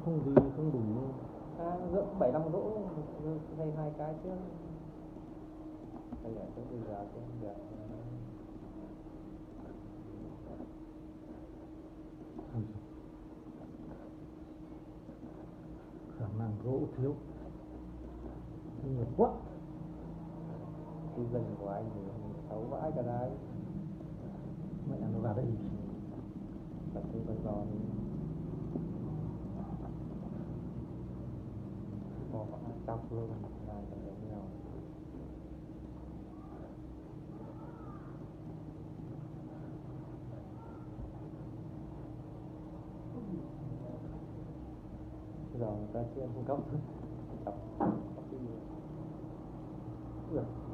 không gì không đủ. Rưỡi 75 đỗ thay hai cái chứ. Bây giờ tôi bây giờ tôi không được. Khả năng gỗ thiếu nhiều quá. Cái rừng của anh thì xấu vãi cả đấy. Mẹ nó vào đây Tập trung con giò thì bỏ chọc luôn là còn giống nhau. Giờ người ta chưa cung cấp chọc đi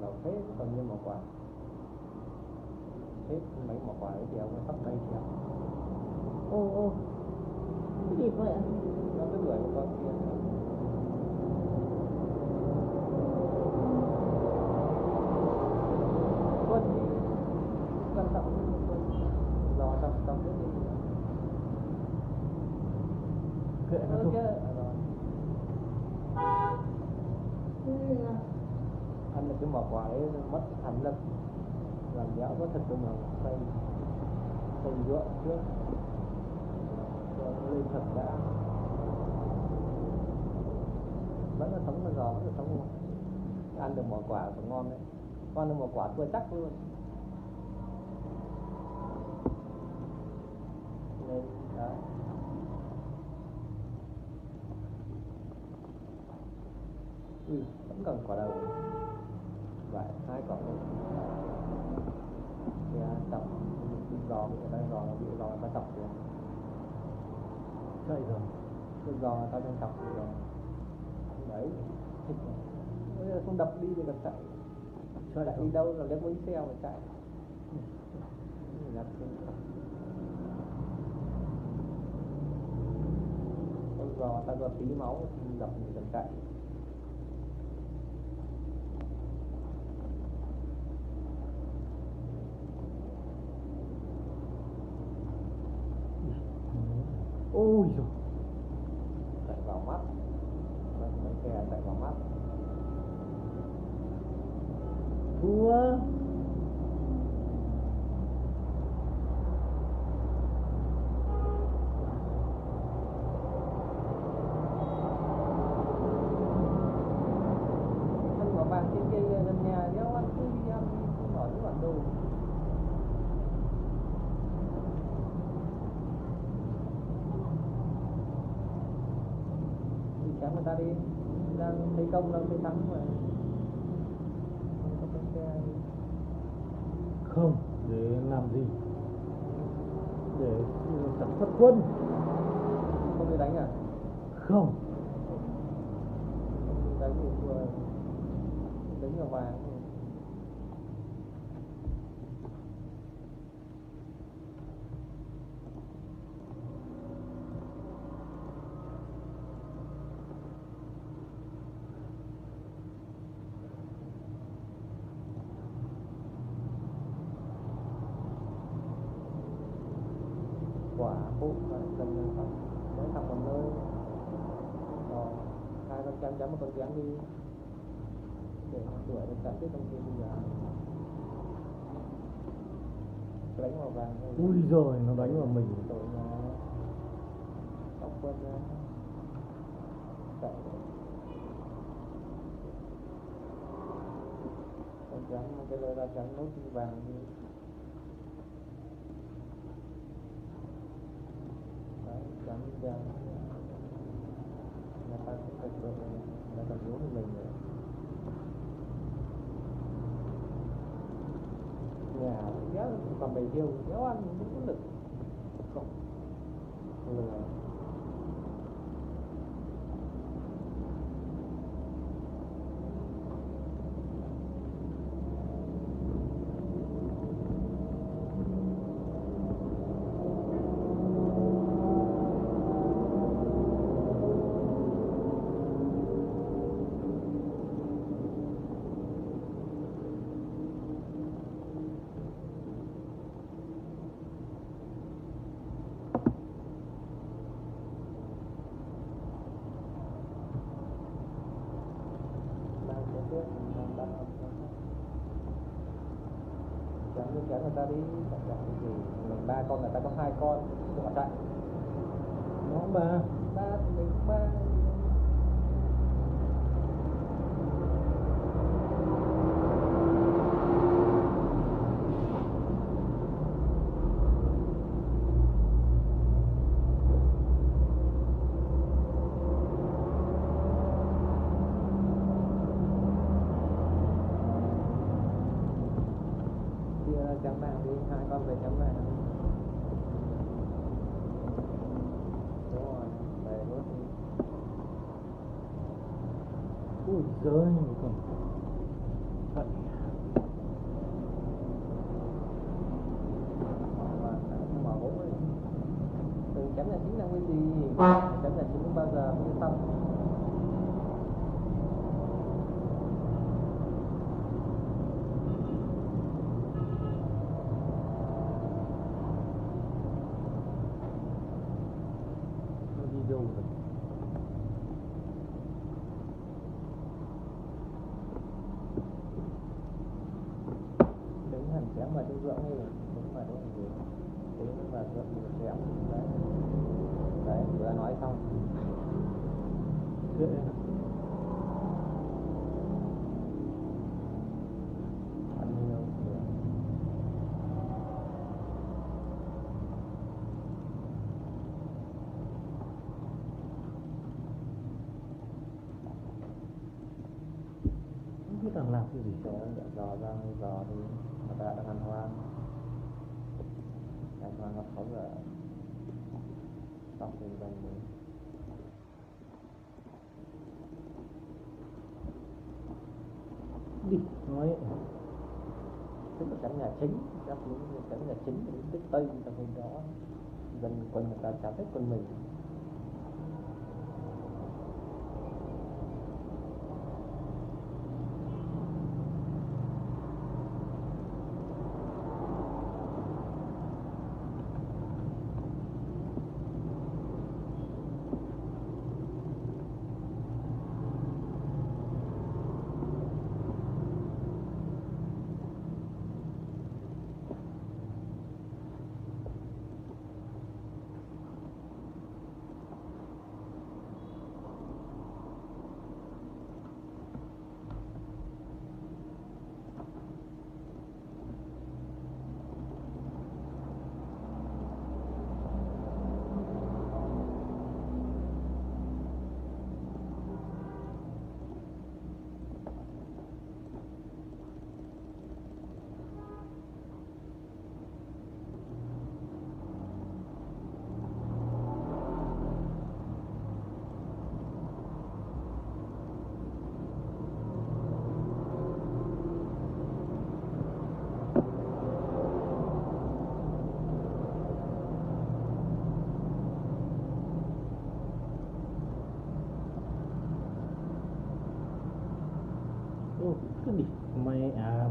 lẩu thế còn như một quả hết mấy một quả ấy thì ông nó sắp đây thì Ồ cái gì vậy ạ? nó cứ đuổi một con kia quân đi cẩn thận quân lò tập hết đi kệ nó thôi. Ăn được cái mỏ quả ấy mất hẳn lực làm béo có thật đúng là xây ruộng trước rồi nó lên thật đã vẫn là sống mà giò vẫn là sống luôn. Ăn được mỏ quả cũng ngon đấy, con được mỏ quả thua chắc luôn nên đấy. Vẫn còn quả đầu vậy hai quả nữa thì chọc giò bị người ta giò nó bị giò người ta chọc xuống Chạy rồi cái giò người ta đang chọc rồi đấy bây giờ không đập đi thì cần chạy đi đâu là lấy bánh xe mà chạy con giò ta có tí máu thì đập thì cần chạy. ôi giời Chạy vào mắt mấy xe chạy vào mắt thua. ăn quả vàng trên kia gần nhà đéo ăn cứ đi ăn bỏ những bản đồ chém người ta đi đang thi công đang thi thắng mà không có cái xe Không để làm gì, để sản xuất quân. không đi đánh à? Không Đánh thì vừa đánh vào vàng quả phụ cần không mỗi thằng một nơi rồi hai con chém một con chém đi để đuổi được chặt đứt con kia bây giờ đánh vào vàng ui rồi nó đánh vào mình tội nhà tóc quân ra chạy con chém một cái lời ra chém nốt đi vàng đi chắn ra người ta cũng phải được người ta muốn mình rồi nhà kéo còn bầy hiêu kéo ăn cũng có lực không lừa tôi kéo người ta đi chẳng hạn cái gì mình 3 con người ta có 2 con tôi bỏ chạy nó ba thì mình 3 chấm vàng đi 2 con về chấm vàng đúng rồi về nốt đi ui giời còn vậy mà gỗ ấy từ chấm nhà chính là cái gì chấm nhà chính bao giờ mới xong đâu rồi đứng hẳn chém vào trong dưỡng đi đứng vào đúng gì đứng vào dưỡng một chém đấy đấy vừa nói xong dễ ăn nhiều được không biết đang làm cái gì để dò ra dò đi người ta đang ăn hoang nó khấu rồi xong thì gần đi nói tức là cánh nhà chính các thứ cánh nhà chính đến tích tây trong vùng đó dân quân người ta cháo hết quân mình cái đi mày à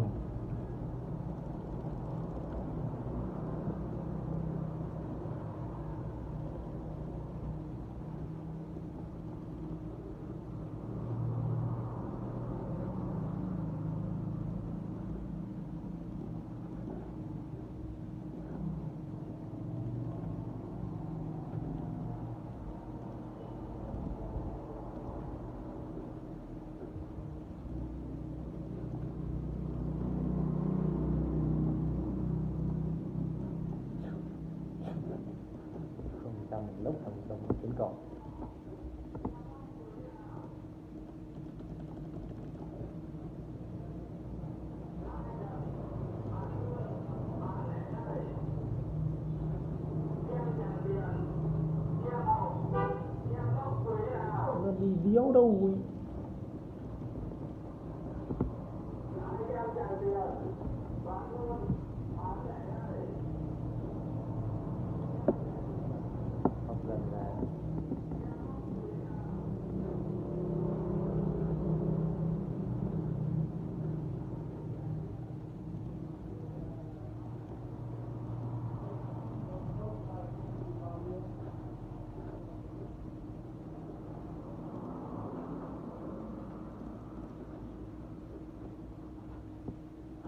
trong một lúc thành đồng chính còn nó đi điếu đâu ấy. học gần là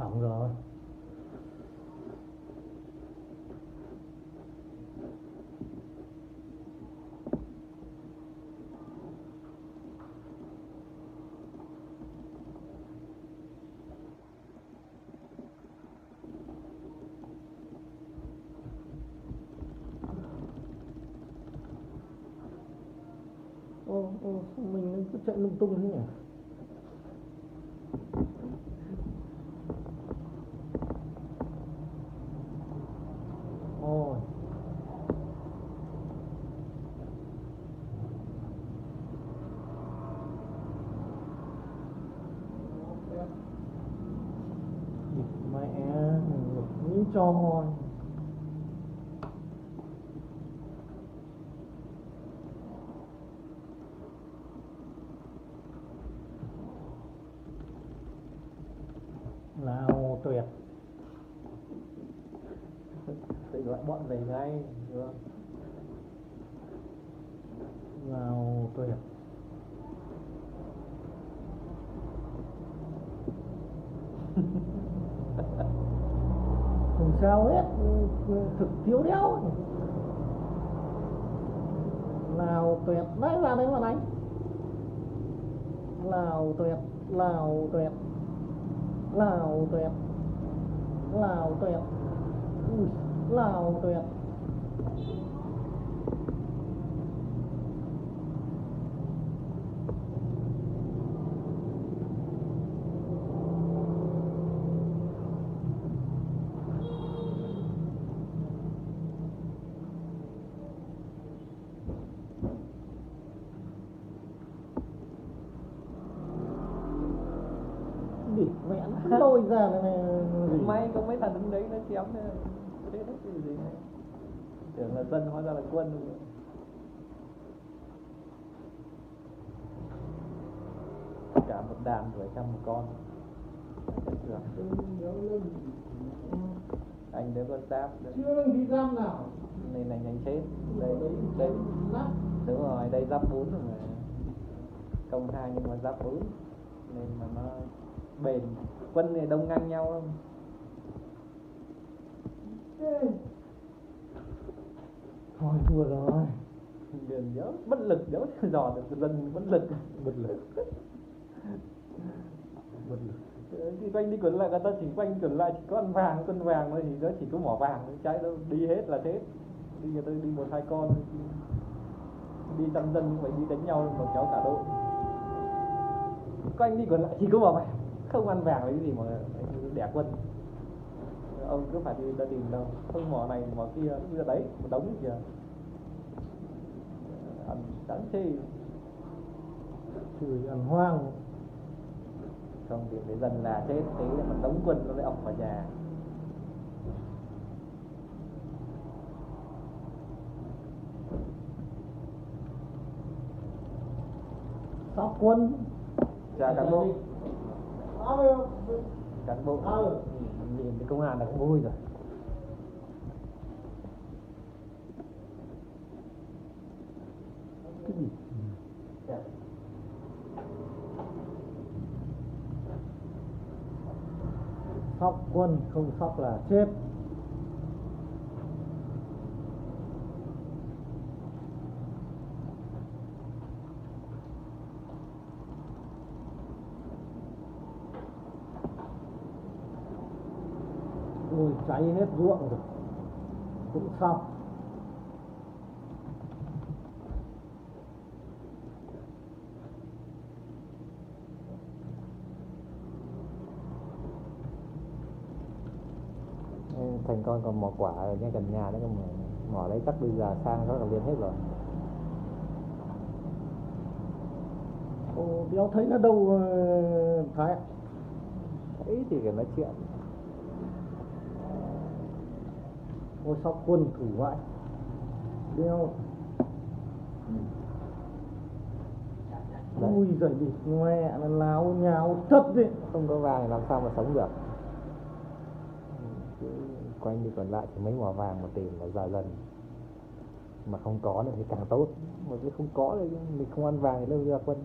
hỏng rồi Mình cứ chạy lung tung thế nhỉ. Ôi mẹ như cho hồi nào tuyệt tự gọi bọn về ngay được không? nào tuyệt không sao hết, thực thiếu đéo nào tuyệt đấy, vào đấy mà đánh Lào tuyệt Lào tuyệt Lào tuyệt Lào tuyệt Lào tuyệt. Địt mẹ nó lôi ra này May có mấy thằng đứng đấy nó chém thế nó cái gì này, tưởng là dân hóa ra là quân luôn. Cả một đàn đuổi trăm một con. Anh đứa con giáp chưa đừng đi giam nào nên là nhanh chết. Đây đúng rồi, đây giáp 4 rồi mà. Công 2 nhưng mà giáp 4 nên mà nó bền. Quân này đông ngang nhau không? thôi thua rồi. Đường dấu bất lực, dấu dò được dân bất lực. Bất lực Đi quanh đi quẩn lại, người ta chỉ quanh quẩn lại chỉ có ăn vàng, cân vàng thôi, thì nó chỉ có mỏ vàng thôi, trái đâu đi hết là chết. Đi người ta đi 1-2 con thôi. Đi trăm dân phải đi đánh nhau một cháu cả đội. Quanh đi quẩn lại chỉ có mỏ vàng, không ăn vàng lấy cái gì mà đẻ quân. Ông cứ phải đi ra tìm đâu, không mỏ này mỏ kia, bây giờ đấy một đống kìa. Ăn đáng chê. chửi ăn hoang. Không thì cái dần là chết, thế mà đống quân nó lại ọc vào nhà. Sóc quân. Chào cán bộ. Cán bộ nhìn cái công an là cũng vui rồi. Cái gì? Sóc quân, không sóc là chết. Ôi cháy hết ruộng rồi, cũng xong. Thành con còn mỏ quả ở ngay gần nhà đấy, mà mỏ đấy chắc bây giờ sang nó là liền hết rồi. Ồ, đéo thấy nó đâu Thái ạ. Ấy thì phải nói chuyện. Ôi sóc quân thủ vãi. Đéo. Ui giời đi, mẹ nó láo nháo thật đi. Không có vàng thì làm sao mà sống được. Quanh đi còn lại thì mấy mỏ vàng mà tìm là dài dần. Mà không có nữa thì càng tốt. Mà cái không có thì mình không ăn vàng thì đâu ra quân.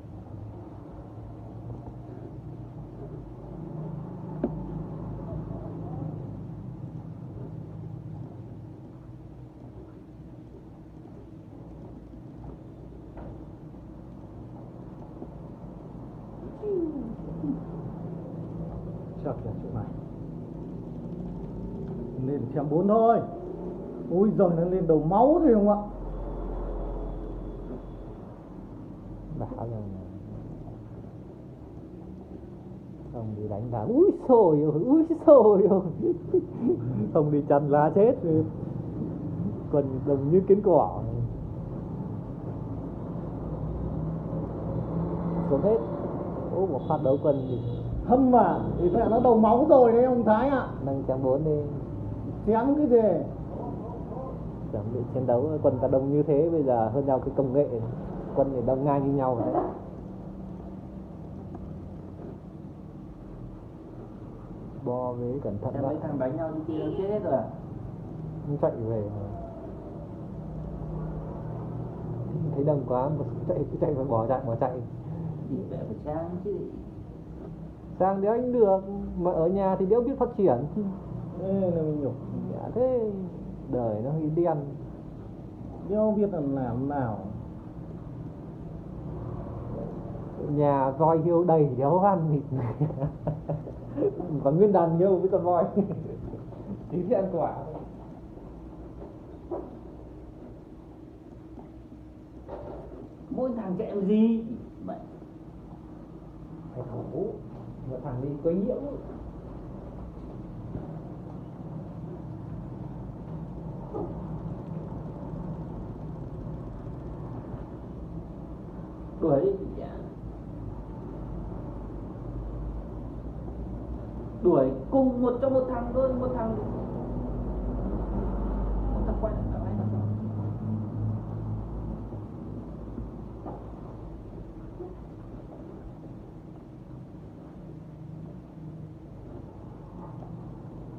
Chắc là chỗ này. Lên xem 4 thôi. Ôi giời, nó lên đầu máu thôi không ạ. bảo rằng không đi đánh vào úi xồi ôi không đi chăn lá chết còn đồng như kiến cỏ xuống hết. Một phát đấu quân thì Hâm mà thì mẹ nó đầu máu rồi đấy ông Thái ạ. nâng trang 4 đi Chém cái gì? chuẩn bị chiến đấu. Quân ta đông như thế bây giờ hơn nhau cái công nghệ, quân thì đông ngang như nhau đấy. Bo với cẩn thận mấy thằng đánh nhau đi kia chết hết rồi à? không chạy về mà. Thấy đông quá chạy phải bỏ chạy Thì phải sang chứ. sang đéo anh được mà ở nhà thì đéo biết phát triển. Ê là mình nhục. Dạ, thế đời nó hơi đen. Đéo biết là làm nào. Nhà voi hiêu đầy đéo ăn thịt Và nguyên đàn yêu với con voi chỉ biết ăn quả. Mỗi thằng chạy làm gì? Mẹ. Phải khổ một thằng đi quấy nhiễu. Đuổi đi chả. Đuổi cùng một thằng thôi, một thằng quay lại cả anh.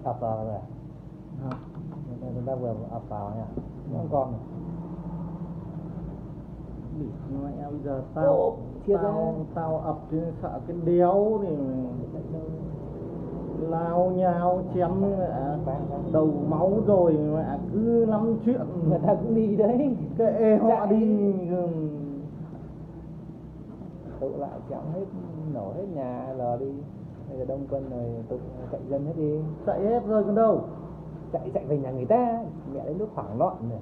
Ập vào rồi. Chúng ta vừa ập vào nhỉ. Không còn. Mẹ bây giờ chia tao ập thì sợ cái đéo thì lao nhao chém mẹ đầu máu rồi mẹ cứ lắm chuyện. Người ta cũng đi đấy. Kệ họ đi. Tụ lại chém hết, nổ hết nhà lờ đi. Bây giờ đông quân rồi tụ chạy dân hết đi. Chạy hết rồi còn đâu. Chạy về nhà người ta. Mẹ đến lúc hoảng loạn này.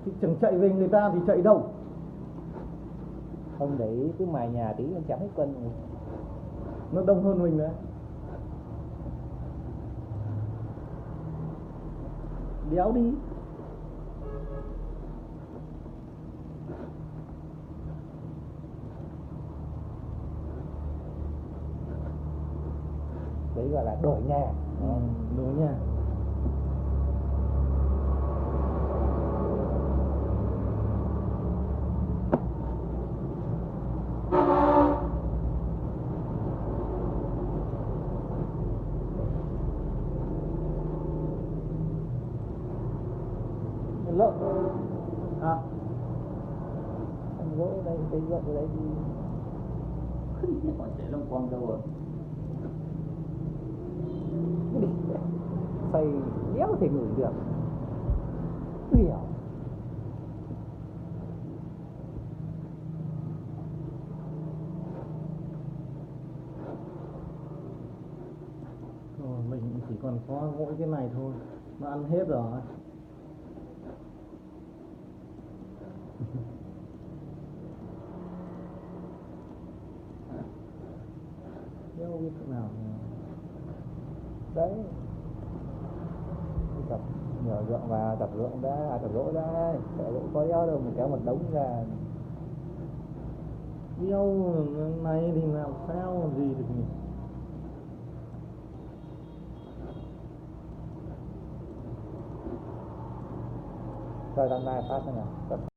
Thì chẳng chạy về người ta thì chạy đâu. Không đấy cứ mài nhà tí nó chém hết quân rồi. Nó đông hơn mình đấy. Đéo đi. Đấy gọi là đổi nhà. Đổi nhà. Lợn À, anh gỗ đây, cái lợn ở đây thì Còn chạy long quăng đâu rồi? xây đéo thể ngửi được. Hiểu. rồi mình chỉ còn có mỗi cái này thôi. Nó ăn hết rồi. Đéo biết thế nào. Đấy. Tập nhỏ ruộng và tập ruộng ra, tập gỗ ra. Tập gỗ có đéo đâu mà kéo một đống ra. Đéo này thì làm sao làm gì được nhỉ? Rồi lần này phát thế nào?